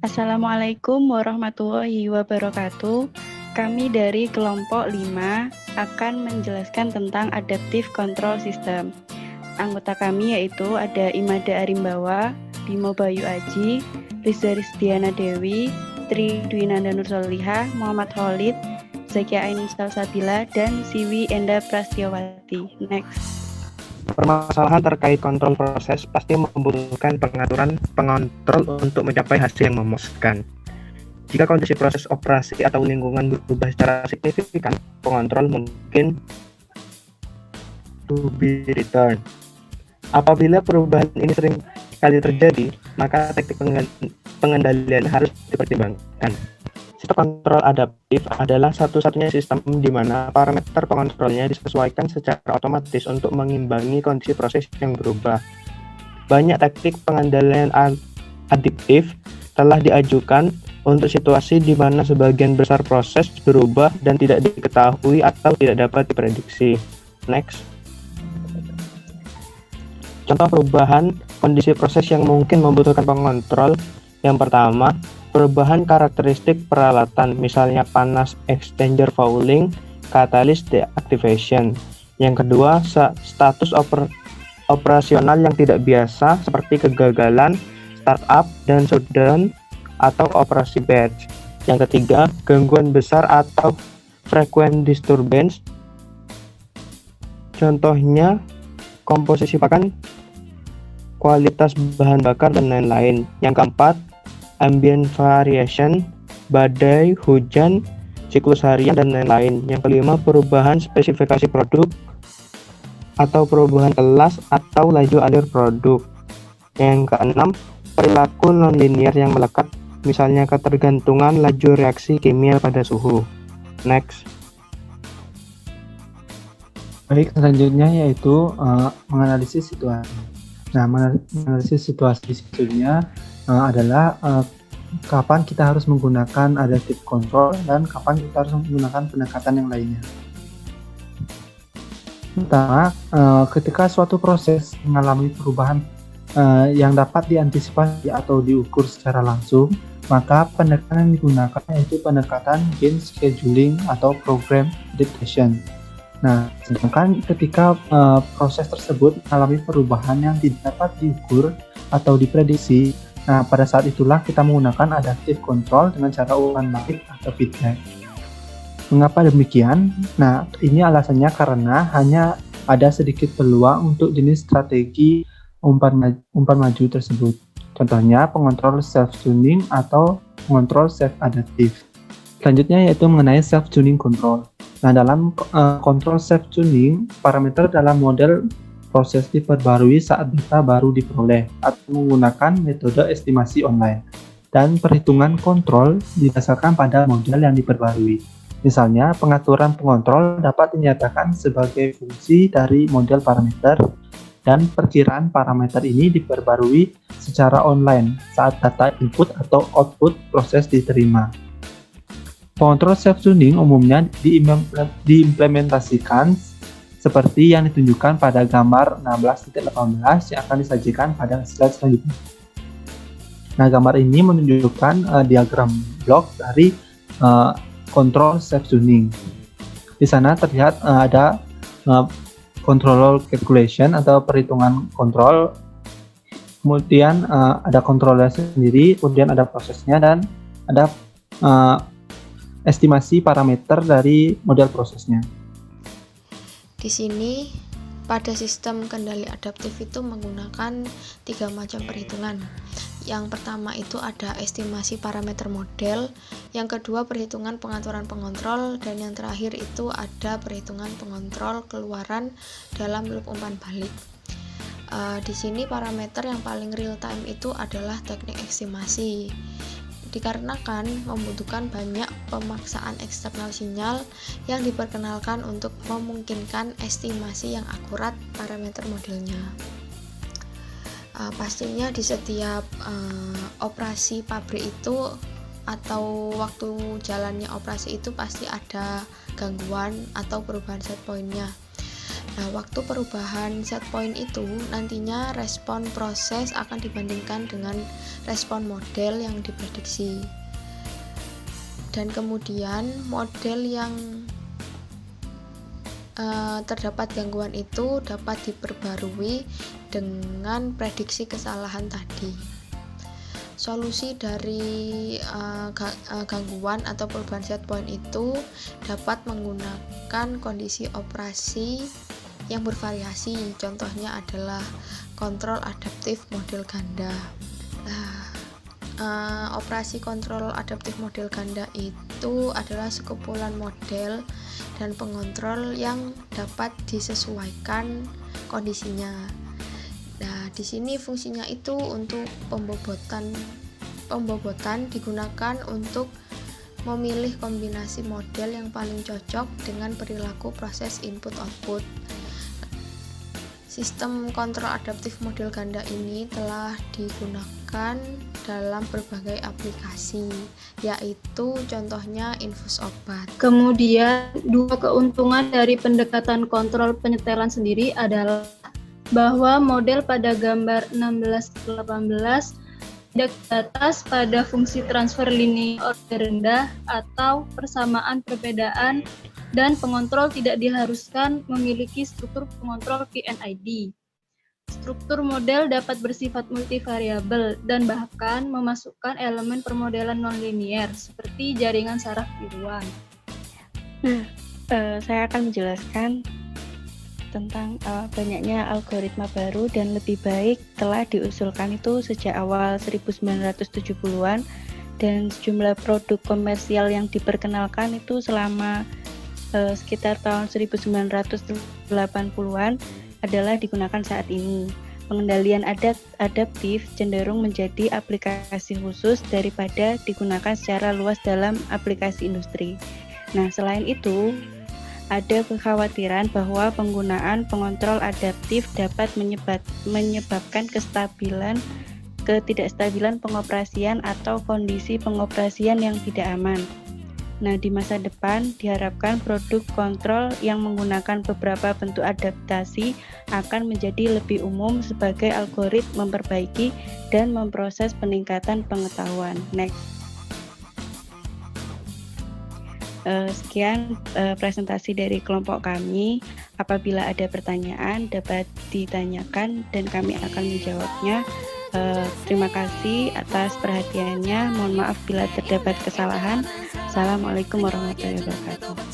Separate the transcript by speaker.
Speaker 1: Assalamualaikum warahmatullahi wabarakatuh. Kami dari kelompok 5 akan menjelaskan tentang Adaptive Control System. Anggota kami yaitu ada Imada Arimbawa, Bimo Bayu Aji, Rizda Rizdiana Dewi, Tri Dwinanda Nursolihah, Muhammad Khalid, Zakia Ainun Salsabila, dan Siwi Enda Prastyawati. Next.
Speaker 2: Permasalahan terkait kontrol proses pasti membutuhkan pengaturan pengontrol untuk mencapai hasil yang memuaskan. Jika kondisi proses operasi atau lingkungan berubah secara signifikan, pengontrol mungkin to be returned. Apabila perubahan ini sering kali terjadi, maka teknik pengendalian harus dipertimbangkan. Sistem kontrol adaptif adalah satu-satunya sistem di mana parameter pengontrolnya disesuaikan secara otomatis untuk mengimbangi kondisi proses yang berubah. Banyak teknik pengendalian adaptif telah diajukan untuk situasi di mana sebagian besar proses berubah dan tidak diketahui atau tidak dapat diprediksi. Next. Contoh perubahan kondisi proses yang mungkin membutuhkan pengontrol. Yang pertama, perubahan karakteristik peralatan, misalnya panas exchanger fouling, katalis deactivation. Yang kedua, status operasional yang tidak biasa seperti kegagalan, startup, dan shutdown atau operasi batch. Yang ketiga, gangguan besar atau frequent disturbance. Contohnya, komposisi pakan, kualitas bahan bakar, dan lain-lain. Yang keempat, ambient variation, badai, hujan, siklus harian, dan lain-lain. Yang kelima, perubahan spesifikasi produk atau perubahan kelas atau laju alur produk. Yang keenam, perilaku non-linear yang melekat, misalnya ketergantungan laju reaksi kimia pada suhu. Next.
Speaker 3: Baik, selanjutnya yaitu menganalisis situasi. Nah, menganalisis situasi sebetulnya adalah kapan kita harus menggunakan adaptive control dan kapan kita harus menggunakan pendekatan yang lainnya. Pertama, ketika suatu proses mengalami perubahan yang dapat diantisipasi atau diukur secara langsung, maka pendekatan yang digunakan yaitu pendekatan gain scheduling atau program adaptation. Nah, sedangkan ketika proses tersebut mengalami perubahan yang tidak dapat diukur atau diprediksi, nah pada saat itulah kita menggunakan adaptive control dengan cara ulang balik atau feedback. Mengapa demikian? Nah, ini alasannya karena hanya ada sedikit peluang untuk jenis strategi umpan maju tersebut. Contohnya pengontrol self-tuning atau pengontrol self-adaptive. Selanjutnya yaitu mengenai self-tuning control. Nah, dalam kontrol self-tuning, parameter dalam model proses diperbarui saat data baru diperoleh atau menggunakan metode estimasi online. Dan perhitungan kontrol didasarkan pada model yang diperbarui. Misalnya, pengaturan pengontrol dapat dinyatakan sebagai fungsi dari model parameter dan perkiraan parameter ini diperbarui secara online saat data input atau output proses diterima. Pengontrol self-tuning umumnya diimplementasikan seperti yang ditunjukkan pada gambar 16.18 yang akan disajikan pada slide selanjutnya. Nah, gambar ini menunjukkan diagram blok dari kontrol self-tuning. Di sana terlihat ada control calculation atau perhitungan kontrol, kemudian ada kontrolnya sendiri, kemudian ada prosesnya, dan ada estimasi parameter dari model prosesnya.
Speaker 4: Di sini pada sistem kendali adaptif itu menggunakan 3 macam perhitungan. Yang pertama itu ada estimasi parameter model, yang kedua perhitungan pengaturan pengontrol, dan yang terakhir itu ada perhitungan pengontrol keluaran dalam loop umpan balik. Di sini parameter yang paling real time itu adalah teknik estimasi. Dikarenakan membutuhkan banyak pemaksaan eksternal sinyal yang diperkenalkan untuk memungkinkan estimasi yang akurat parameter modelnya. Pastinya di setiap operasi pabrik itu atau waktu jalannya operasi itu pasti ada gangguan atau perubahan set point-nya. Nah, waktu perubahan set point itu nantinya respon proses akan dibandingkan dengan respon model yang diprediksi. Dan kemudian model yang terdapat gangguan itu dapat diperbarui dengan prediksi kesalahan tadi. Solusi dari gangguan atau perubahan set point itu dapat menggunakan kondisi operasi yang bervariasi. Contohnya adalah kontrol adaptif model ganda. Operasi kontrol adaptif model ganda itu adalah sekumpulan model dan pengontrol yang dapat disesuaikan kondisinya. Nah, di sini fungsinya itu untuk pembobotan digunakan untuk memilih kombinasi model yang paling cocok dengan perilaku proses input-output. Sistem kontrol adaptif model ganda ini telah digunakan dalam berbagai aplikasi, yaitu contohnya infus obat.
Speaker 5: Kemudian, dua keuntungan dari pendekatan kontrol penyetelan sendiri adalah bahwa model pada gambar 16-18 tidak batas pada fungsi transfer linear rendah atau persamaan perbedaan, dan pengontrol tidak diharuskan memiliki struktur pengontrol PNID. Struktur model dapat bersifat multivariabel dan bahkan memasukkan elemen permodelan nonlinier seperti jaringan saraf tiruan.
Speaker 1: Saya akan menjelaskan tentang banyaknya algoritma baru dan lebih baik telah diusulkan itu sejak awal 1970-an, dan sejumlah produk komersial yang diperkenalkan itu selama sekitar tahun 1980-an adalah digunakan saat ini. Pengendalian adaptif cenderung menjadi aplikasi khusus daripada digunakan secara luas dalam aplikasi industri. Nah, selain itu, ada kekhawatiran bahwa penggunaan pengontrol adaptif dapat menyebabkan ketidakstabilan pengoperasian atau kondisi pengoperasian yang tidak aman. Nah, di masa depan diharapkan produk kontrol yang menggunakan beberapa bentuk adaptasi akan menjadi lebih umum sebagai algoritma memperbaiki dan memproses peningkatan pengetahuan. Next. Sekian presentasi dari kelompok kami. Apabila ada pertanyaan dapat ditanyakan dan kami akan menjawabnya. Terima kasih atas perhatiannya. Mohon maaf bila terdapat kesalahan. Assalamualaikum warahmatullahi wabarakatuh.